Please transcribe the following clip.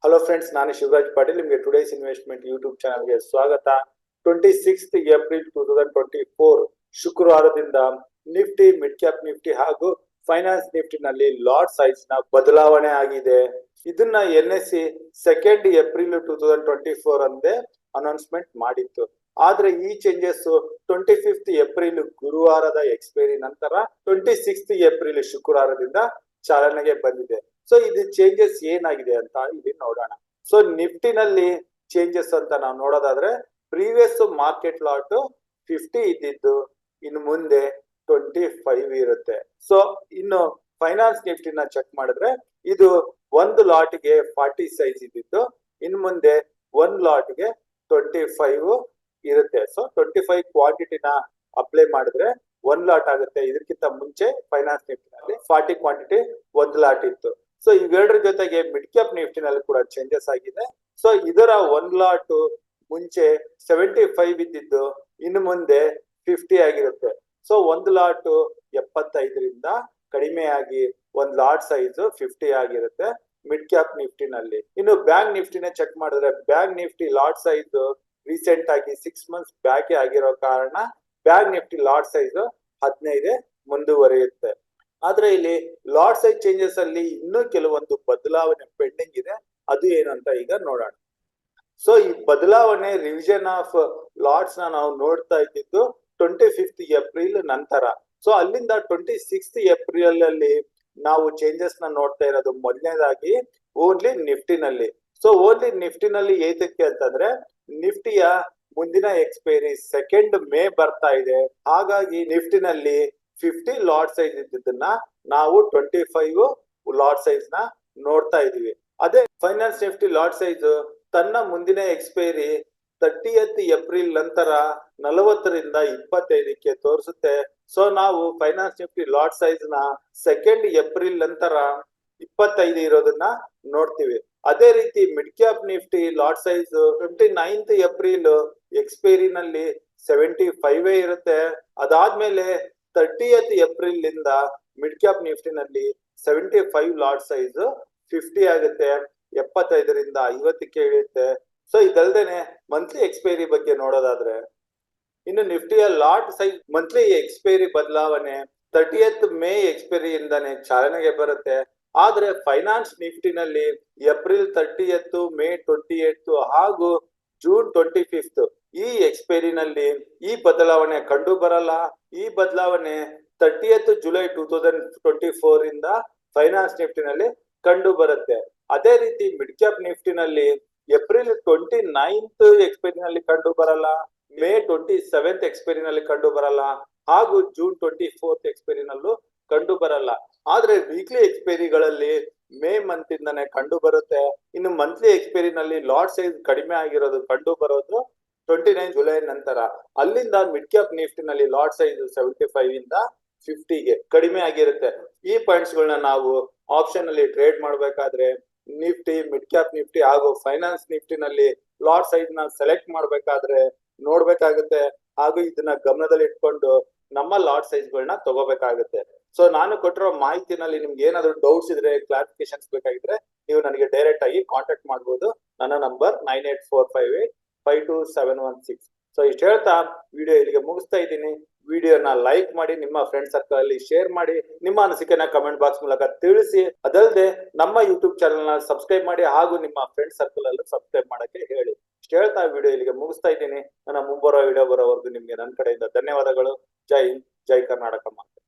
Hello friends, ನಾನು ಶಿವರಾಜ್ ಪಾಟೀಲ್. ನಿಮಗೆ today's investment YouTube ಚಾನಲ್ಗೆ ಸ್ವಾಗತ. 26 ಏಪ್ರಿಲ್ 2024 ಶುಕ್ರವಾರದಿಂದ ನಿಫ್ಟಿ, ಮಿಡ್ ಕ್ಯಾಪ್ ನಿಫ್ಟಿ ಹಾಗೂ ಫೈನಾನ್ಸ್ ನಿಫ್ಟಿನಲ್ಲಿ ಲಾಟ್ ಸೈಜ್ ನ ಬದಲಾವಣೆ ಆಗಿದೆ. ಇದನ್ನ NSE 2 ಏಪ್ರಿಲ್ 2024 ಅಂದೇ ಅನೌನ್ಸ್ಮೆಂಟ್ ಮಾಡಿತ್ತು. ಆದ್ರೆ ಈ ಚೇಂಜಸ್ 25 ಏಪ್ರಿಲ್ ಗುರುವಾರದ ಎಕ್ಸ್ಪೈರಿ ನಂತರ 26 ಏಪ್ರಿಲ್ ಶುಕ್ರವಾರದಿಂದ ಚಾಲನೆಗೆ ಬಂದಿದೆ. ಸೊ ಇದು ಚೇಂಜಸ್ ಏನಾಗಿದೆ ಅಂತ ಇಲ್ಲಿ ನೋಡೋಣ. ಸೊ ನಿಫ್ಟಿನಲ್ಲಿ ಚೇಂಜಸ್ ಅಂತ ನಾವು ನೋಡೋದಾದ್ರೆ, ಪ್ರೀವಿಯಸ್ ಮಾರ್ಕೆಟ್ ಲಾಟ್ 50 ಇದ್ದಿದ್ದು ಇನ್ನು ಮುಂದೆ 25 ಇರುತ್ತೆ. ಸೊ ಇನ್ನು ಫೈನಾನ್ಸ್ ನಿಫ್ಟಿನ ಚೆಕ್ ಮಾಡಿದ್ರೆ, ಇದು ಒಂದು ಲಾಟ್ಗೆ 40 ಸೈಜ್ ಇದ್ದಿದ್ದು ಇನ್ನು ಮುಂದೆ ಒಂದು ಲಾಟ್ಗೆ 25 ಇರುತ್ತೆ. ಸೊ 25 ಕ್ವಾಂಟಿಟಿನ ಅಪ್ಲೈ ಮಾಡಿದ್ರೆ ಒಂದ್ ಲಾಟ್ ಆಗುತ್ತೆ. ಇದಕ್ಕಿಂತ ಮುಂಚೆ ಫೈನಾನ್ಸ್ ನಿಫ್ಟಿನಲ್ಲಿ 40 ಕ್ವಾಂಟಿಟಿ ಒಂದು ಲಾಟ್ ಇತ್ತು. ಸೊ ಇವೆರಡರ ಜೊತೆಗೆ ಮಿಡ್ ಕ್ಯಾಪ್ ನಿಫ್ಟಿನಲ್ಲಿ ಕೂಡ ಚೇಂಜಸ್ ಆಗಿದೆ. ಸೊ ಇದರ ಒಂದ್ ಲಾಟ್ ಮುಂಚೆ 75 ಇದ್ದಿದ್ದು ಇನ್ನು ಮುಂದೆ 50 ಆಗಿರುತ್ತೆ. ಸೊ ಒಂದು ಲಾಟ್ 75ರಿಂದ ಕಡಿಮೆಯಾಗಿ ಒಂದ್ ಲಾಟ್ ಸೈಜ್ 50 ಆಗಿರುತ್ತೆ ಮಿಡ್ ಕ್ಯಾಪ್ ನಿಫ್ಟಿನಲ್ಲಿ. ಇನ್ನು ಬ್ಯಾಂಕ್ ನಿಫ್ಟಿನ ಚೆಕ್ ಮಾಡಿದ್ರೆ, bank Nifty lot size recent ಆಗಿ 6 ಮಂತ್ಸ್ ಬ್ಯಾಕ್ ಆಗಿರೋ ಕಾರಣ ಬ್ಯಾಂಕ್ ನಿಫ್ಟಿ ಲಾಟ್ ಸೈಜ್ 15 ಮುಂದುವರಿಯುತ್ತೆ. ಆದ್ರೆ ಇಲ್ಲಿ ಲಾಟ್ ಸೈಜ್ ಚೇಂಜಸ್ ಅಲ್ಲಿ ಇನ್ನೂ ಕೆಲವೊಂದು ಬದಲಾವಣೆ ಪೆಂಡಿಂಗ್ ಇದೆ. ಅದು ಏನಂತ ಈಗ ನೋಡೋಣ. ಸೊ ಈ ಬದಲಾವಣೆ ರಿವಿಷನ್ ಆಫ್ ಲಾಟ್ಸ್ ನಾವು ನೋಡ್ತಾ ಇದ್ದಿದ್ದು 25 ಏಪ್ರಿಲ್ ನಂತರ. ಸೊ ಅಲ್ಲಿಂದ 26 ಏಪ್ರಿಲ್ ಅಲ್ಲಿ ನಾವು ಚೇಂಜಸ್ ನ ನೋಡ್ತಾ ಇರೋದು ಮೊದಲನೇದಾಗಿ ಓನ್ಲಿ ನಿಫ್ಟಿನಲ್ಲಿ. ಸೊ ಓನ್ಲಿ ನಿಫ್ಟಿನಲ್ಲಿ ಏತಕ್ಕೆ ಅಂತಂದ್ರೆ, ನಿಫ್ಟಿಯ ಮುಂದಿನ ಎಕ್ಸ್ಪೈರಿ 2 ಮೇ ಬರ್ತಾ ಇದೆ. ಹಾಗಾಗಿ ನಿಫ್ಟಿನಲ್ಲಿ 50 ಲಾಟ್ ಸೈಜ್ ಇದ್ದಿದ್ದನ್ನ ನಾವು 25 ಲಾಟ್ ಸೈಜ್ ನ ನೋಡ್ತಾ ಇದೀವಿ. ಅದೇ ಫೈನಾನ್ಸ್ ನಿಫ್ಟಿ ಲಾಟ್ ಸೈಜ್ ತನ್ನ ಮುಂದಿನ ಎಕ್ಸ್ಪೈರಿ 30th ಏಪ್ರಿಲ್ ನಂತರ 40ರಿಂದ 25ಕ್ಕೆ ತೋರಿಸುತ್ತೆ. ಸೊ ನಾವು ಫೈನಾನ್ಸ್ ನಿಫ್ಟಿ ಲಾಟ್ ಸೈಜ್ ನ 2 ಏಪ್ರಿಲ್ ನಂತರ 25 ಇರೋದನ್ನ ನೋಡ್ತೀವಿ. ಅದೇ ರೀತಿ mid cap Nifty lot size 29th April expiry ನಲ್ಲಿ 75 ಇರುತ್ತೆ. ಅದಾದ್ಮೇಲೆ 30th ಏಪ್ರಿಲ್ ಇಂದ ಮಿಡ್ ಕ್ಯಾಪ್ ನಿಫ್ಟಿನಲ್ಲಿ 75 ಲಾಟ್ ಸೈಜ್ 50 ಆಗುತ್ತೆ, 75ರಿಂದ 50ಕ್ಕೆ ಇಳಿಯುತ್ತೆ. ಸೊ ಇದಲ್ದೇನೆ ಮಂತ್ಲಿ ಎಕ್ಸ್ಪೈರಿ ಬಗ್ಗೆ ನೋಡೋದಾದ್ರೆ, ಇನ್ನು ನಿಫ್ಟಿಯ ಲಾಟ್ ಸೈಜ್ ಮಂತ್ಲಿ ಎಕ್ಸ್ಪೈರಿ ಬದಲಾವಣೆ 30th ಮೇ ಎಕ್ಸ್ಪೈರಿ ಇಂದಾನೆ ಚಾಲನೆಗೆ ಬರುತ್ತೆ. ಆದ್ರೆ ಫೈನಾನ್ಸ್ ನಿಫ್ಟಿನಲ್ಲಿ ಏಪ್ರಿಲ್ 30th, ಮೇ 28 ಹಾಗೂ ಜೂನ್ 25 ಈ ಎಕ್ಸ್ಪೈರಿನಲ್ಲಿ ಈ ಬದಲಾವಣೆ ಕಂಡು ಬರಲ್ಲ. ಈ ಬದಲಾವಣೆ 30th ಜುಲೈ 2024 ಇಂದ ಫೈನಾನ್ಸ್ ನಿಫ್ಟಿನಲ್ಲಿ ಕಂಡು ಬರುತ್ತೆ. ಅದೇ ರೀತಿ ಮಿಡ್ ಕ್ಯಾಪ್ ನಿಫ್ಟಿನಲ್ಲಿ ಏಪ್ರಿಲ್ 29th ಎಕ್ಸ್ಪೈರಿನಲ್ಲಿ ಕಂಡು ಬರಲ್ಲ, ಮೇ 27th ಎಕ್ಸ್ಪೈರಿನಲ್ಲಿ ಕಂಡು ಬರಲ್ಲ ಹಾಗೂ ಜೂನ್ 24th ಎಕ್ಸ್ಪೈರಿನಲ್ಲೂ ಕಂಡು ಬರಲ್ಲ. ಆದ್ರೆ ವೀಕ್ಲಿ ಎಕ್ಸ್ಪೈರಿಗಳಲ್ಲಿ ಮೇ ಮಂತ್ ಇಂದಾನೆ ಕಂಡು ಬರುತ್ತೆ. ಇನ್ನು ಮಂತ್ಲಿ ಎಕ್ಸ್ಪೈರಿನಲ್ಲಿ ಲಾಟ್ ಸೈಜ್ ಕಡಿಮೆ ಆಗಿರೋದು ಕಂಡು ಬರೋದು 29 ಜುಲೈ ನಂತರ. ಅಲ್ಲಿಂದ ಮಿಡ್ ಕ್ಯಾಪ್ ನಿಫ್ಟಿನಲ್ಲಿ ಲಾಟ್ ಸೈಜ್ 75 ಇಂದ 50ಗೆ ಕಡಿಮೆ ಆಗಿರುತ್ತೆ. ಈ ಪಾಯಿಂಟ್ಸ್ ಗಳನ್ನ ನಾವು ಆಪ್ಷನ್ ಅಲ್ಲಿ ಟ್ರೇಡ್ ಮಾಡಬೇಕಾದ್ರೆ ನಿಫ್ಟಿ, ಮಿಡ್ ಕ್ಯಾಪ್ ನಿಫ್ಟಿ ಹಾಗೂ ಫೈನಾನ್ಸ್ ನಿಫ್ಟಿನಲ್ಲಿ ಲಾಟ್ ಸೈಜ್ ನ ಸೆಲೆಕ್ಟ್ ಮಾಡಬೇಕಾದ್ರೆ ನೋಡ್ಬೇಕಾಗುತ್ತೆ ಹಾಗೂ ಇದನ್ನ ಗಮನದಲ್ಲಿ ಇಟ್ಕೊಂಡು ನಮ್ಮ ಲಾಟ್ ಸೈಜ್ ಗಳನ್ನ ತಗೋಬೇಕಾಗುತ್ತೆ. ಸೊ ನಾನು ಕೊಟ್ಟಿರೋ ಮಾಹಿತಿನಲ್ಲಿ ನಿಮ್ಗೆ ಏನಾದ್ರು ಡೌಟ್ಸ್ ಇದ್ರೆ, ಕ್ಲಾರಿಫಿಕೇಶನ್ಸ್ ಬೇಕಾಗಿದ್ರೆ ನೀವು ನನಗೆ ಡೈರೆಕ್ಟ್ ಆಗಿ ಕಾಂಟ್ಯಾಕ್ಟ್ ಮಾಡಬಹುದು. ನನ್ನ ನಂಬರ್ 9845852716. ಸೊ ಇಷ್ಟು ಹೇಳ್ತಾ ವಿಡಿಯೋ ಇಲ್ಲಿಗೆ ಮುಗಿಸ್ತಾ ಇದ್ದೀನಿ. ವಿಡಿಯೋನ ಲೈಕ್ ಮಾಡಿ, ನಿಮ್ಮ ಫ್ರೆಂಡ್ ಸರ್ಕಲ್ ಅಲ್ಲಿ ಶೇರ್ ಮಾಡಿ, ನಿಮ್ಮ ಅನಿಸಿಕೆನ ಕಮೆಂಟ್ ಬಾಕ್ಸ್ ಮೂಲಕ ತಿಳಿಸಿ. ಅದಲ್ಲದೆ ನಮ್ಮ ಯೂಟ್ಯೂಬ್ ಚಾನೆಲ್ ನ ಸಬ್ಸ್ಕ್ರೈಬ್ ಮಾಡಿ ಹಾಗೂ ನಿಮ್ಮ ಫ್ರೆಂಡ್ ಸರ್ಕಲ್ ಅಲ್ಲೂ ಸಬ್ಸ್ಕ್ರೈಬ್ ಮಾಡಕ್ಕೆ ಹೇಳಿ. ಇಷ್ಟು ಹೇಳ್ತಾ ವಿಡಿಯೋ ಇಲ್ಲಿಗೆ ಮುಗಿಸ್ತಾ ಇದ್ದೀನಿ. ನನ್ನ ಮುಂಬರೋ ವಿಡಿಯೋ ಬರೋವರೆಗೂ ನಿಮ್ಗೆ ನನ್ನ ಕಡೆಯಿಂದ ಧನ್ಯವಾದಗಳು. ಜೈ ಹಿಂದ್, ಜೈ ಕರ್ನಾಟಕ ಮಾತೆ.